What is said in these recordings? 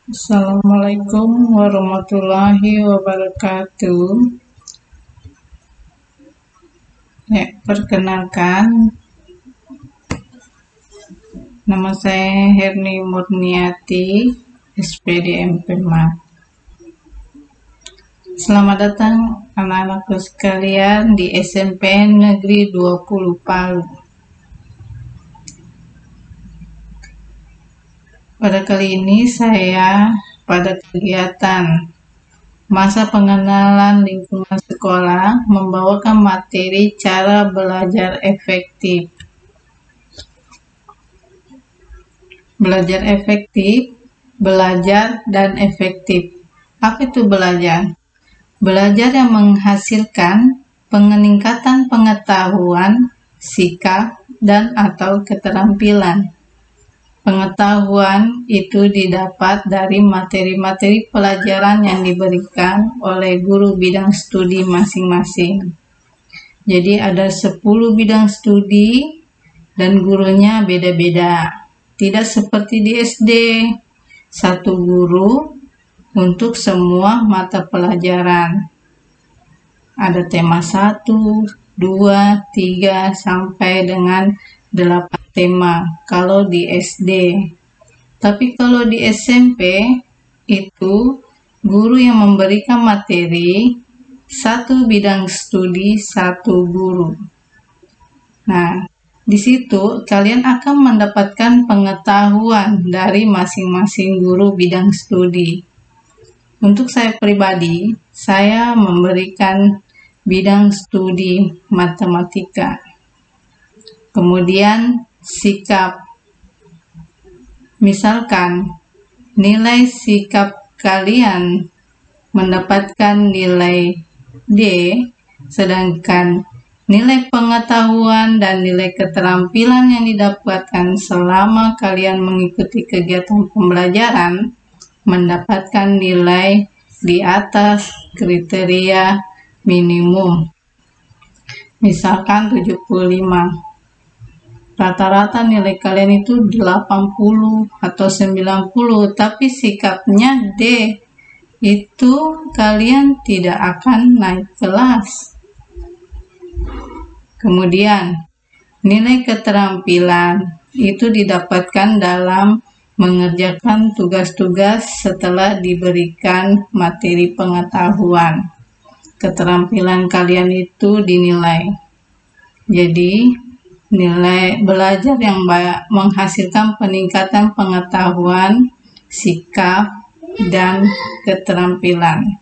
Assalamualaikum warahmatullahi wabarakatuh. Perkenalkan, nama saya Herni Murniati, SPD MP Mat. Selamat datang anak-anakku sekalian di SMP Negeri 20 Palu. Pada kali ini saya pada kegiatan masa pengenalan lingkungan sekolah membawakan materi cara belajar efektif. Belajar efektif, belajar dan efektif. Apa itu belajar? Belajar yang menghasilkan peningkatan pengetahuan, sikap, dan atau keterampilan. Pengetahuan itu didapat dari materi-materi pelajaran yang diberikan oleh guru bidang studi masing-masing. Jadi ada 10 bidang studi dan gurunya beda-beda. Tidak seperti di SD, satu guru untuk semua mata pelajaran. Ada tema 1, 2, 3, sampai dengan 8 tema kalau di SD. Tapi kalau di SMP itu guru yang memberikan materi, satu bidang studi, satu guru. Nah, di situ kalian akan mendapatkan pengetahuan dari masing-masing guru bidang studi. Untuk saya pribadi, saya memberikan bidang studi matematika. Kemudian sikap. Misalkan nilai sikap kalian mendapatkan nilai D, sedangkan nilai pengetahuan dan nilai keterampilan yang didapatkan selama kalian mengikuti kegiatan pembelajaran mendapatkan nilai di atas kriteria minimum. Misalkan 75. Rata-rata nilai kalian itu 80 atau 90, tapi sikapnya D, itu kalian tidak akan naik kelas. Kemudian, nilai keterampilan itu didapatkan dalam mengerjakan tugas-tugas setelah diberikan materi pengetahuan. Keterampilan kalian itu dinilai. Jadi, nilai belajar yang menghasilkan peningkatan pengetahuan, sikap, dan keterampilan.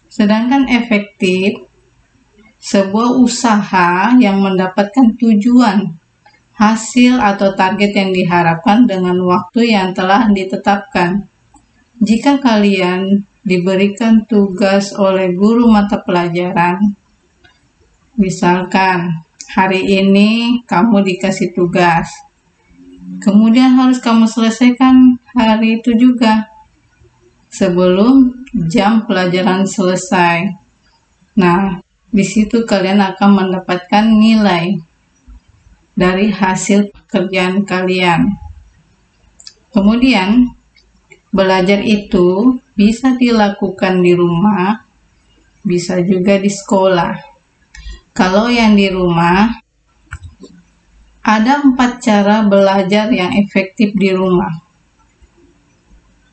Sedangkan efektif, sebuah usaha yang mendapatkan tujuan, hasil atau target yang diharapkan dengan waktu yang telah ditetapkan. Jika kalian diberikan tugas oleh guru mata pelajaran, misalkan hari ini kamu dikasih tugas, kemudian harus kamu selesaikan hari itu juga sebelum jam pelajaran selesai. Nah, di situ kalian akan mendapatkan nilai dari hasil pekerjaan kalian. Kemudian, belajar itu bisa dilakukan di rumah, bisa juga di sekolah. Kalau yang di rumah, ada 4 cara belajar yang efektif di rumah.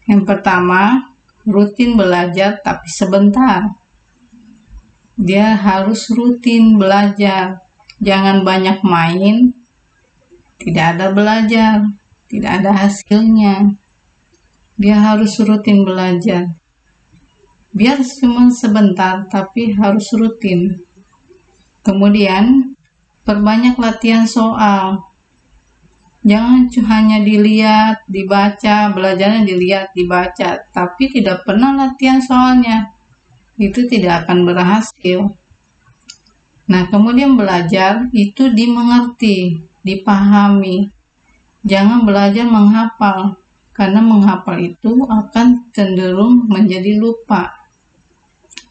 Yang pertama, rutin belajar tapi sebentar. Dia harus rutin belajar, jangan banyak main, tidak ada belajar, tidak ada hasilnya. Dia harus rutin belajar. Biar cuma sebentar, tapi harus rutin. Kemudian, perbanyak latihan soal. Jangan hanya dilihat, dibaca, belajarnya dilihat, dibaca, tapi tidak pernah latihan soalnya. Itu tidak akan berhasil. Nah, kemudian belajar itu dimengerti, dipahami. Jangan belajar menghafal, karena menghafal itu akan cenderung menjadi lupa.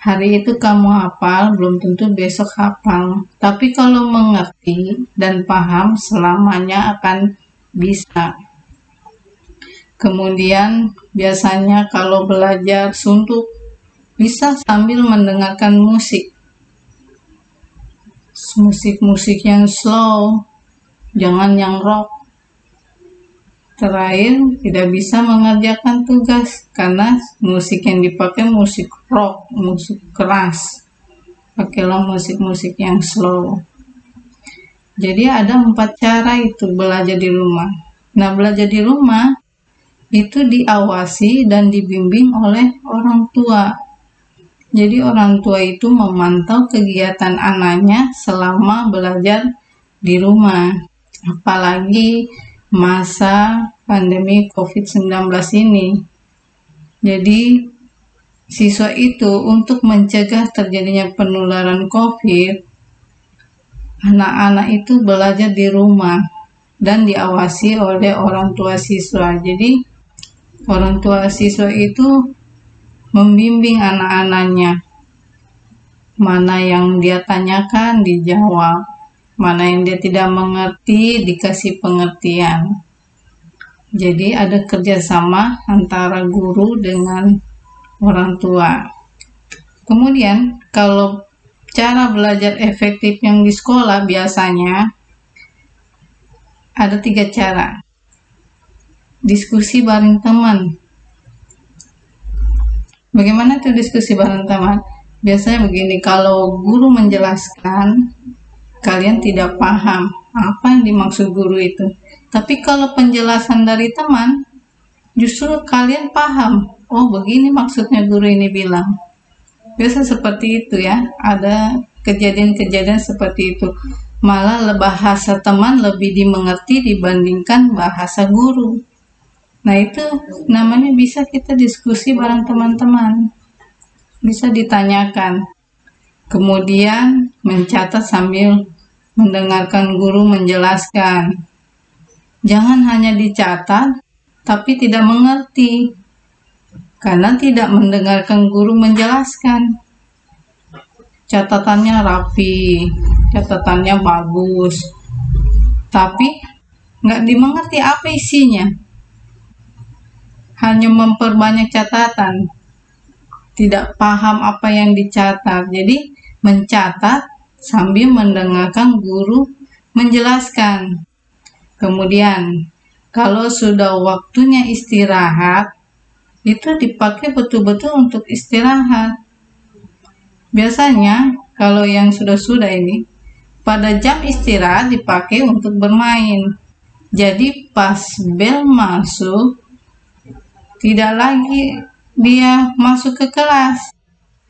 Hari itu kamu hafal, belum tentu besok hafal. Tapi kalau mengerti dan paham, selamanya akan bisa. Kemudian biasanya kalau belajar suntuk bisa sambil mendengarkan musik yang slow, jangan yang rock. Terakhir, tidak bisa mengerjakan tugas karena musik yang dipakai musik rock, musik keras. Pakailah musik-musik yang slow. Jadi ada 4 cara itu belajar di rumah. Nah, belajar di rumah itu diawasi dan dibimbing oleh orang tua. Jadi orang tua itu memantau kegiatan anaknya selama belajar di rumah. Apalagi masa pandemi COVID-19 ini. Jadi siswa itu untuk mencegah terjadinya penularan COVID, anak-anak itu belajar di rumah dan diawasi oleh orang tua siswa. Jadi orang tua siswa itu membimbing anak-anaknya. Mana yang dia tanyakan dijawab, mana yang dia tidak mengerti dikasih pengertian. Jadi ada kerjasama antara guru dengan orang tua. Kemudian kalau cara belajar efektif yang di sekolah biasanya ada 3 cara. Diskusi bareng teman. Bagaimana tuh diskusi bareng teman? Biasanya begini, kalau guru menjelaskan, kalian tidak paham apa yang dimaksud guru itu. Tapi kalau penjelasan dari teman, justru kalian paham. Oh, begini maksudnya guru ini bilang. Biasa seperti itu ya, ada kejadian-kejadian seperti itu. Malah bahasa teman lebih dimengerti dibandingkan bahasa guru. Nah, itu namanya bisa kita diskusi bareng teman-teman. Bisa ditanyakan. Kemudian mencatat sambil mendengarkan guru menjelaskan. Jangan hanya dicatat, tapi tidak mengerti. Karena tidak mendengarkan guru menjelaskan. Catatannya rapi, catatannya bagus. Tapi nggak dimengerti apa isinya. Hanya memperbanyak catatan, tidak paham apa yang dicatat. Jadi mencatat sambil mendengarkan guru menjelaskan. Kemudian kalau sudah waktunya istirahat, itu dipakai betul-betul untuk istirahat. Biasanya kalau yang sudah-sudah ini, pada jam istirahat dipakai untuk bermain. Jadi pas bel masuk, tidak lagi dia masuk ke kelas,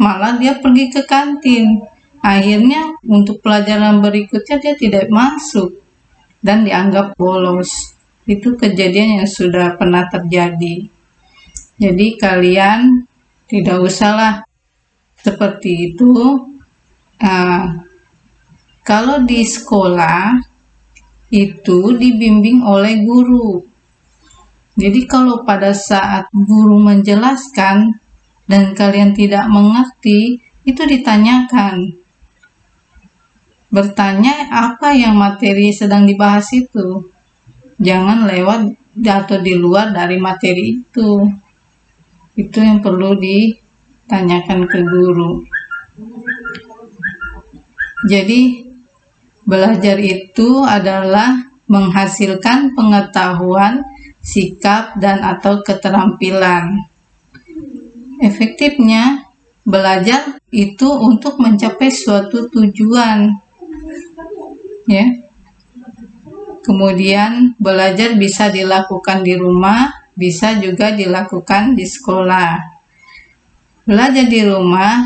malah dia pergi ke kantin. Akhirnya untuk pelajaran berikutnya dia tidak masuk dan dianggap bolos. Itu kejadian yang sudah pernah terjadi. Jadi kalian tidak usahlah seperti itu. Kalau di sekolah itu dibimbing oleh guru. Jadi kalau pada saat guru menjelaskan dan kalian tidak mengerti, itu ditanyakan. Bertanya apa yang materi sedang dibahas itu. Jangan lewat atau di luar dari materi itu. Itu yang perlu ditanyakan ke guru. Jadi belajar itu adalah menghasilkan pengetahuan, sikap, dan atau keterampilan. Efektifnya, belajar itu untuk mencapai suatu tujuan. Ya. Kemudian, belajar bisa dilakukan di rumah, bisa juga dilakukan di sekolah. Belajar di rumah,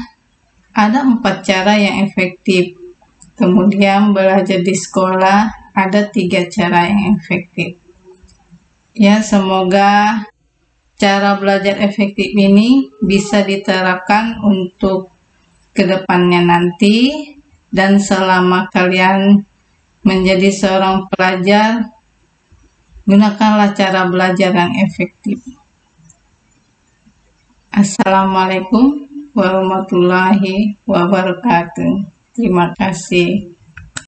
ada 4 cara yang efektif. Kemudian, belajar di sekolah, ada 3 cara yang efektif. Ya, semoga cara belajar efektif ini bisa diterapkan untuk kedepannya nanti, dan selama kalian menjadi seorang pelajar, gunakanlah cara belajar yang efektif. Assalamualaikum warahmatullahi wabarakatuh. Terima kasih.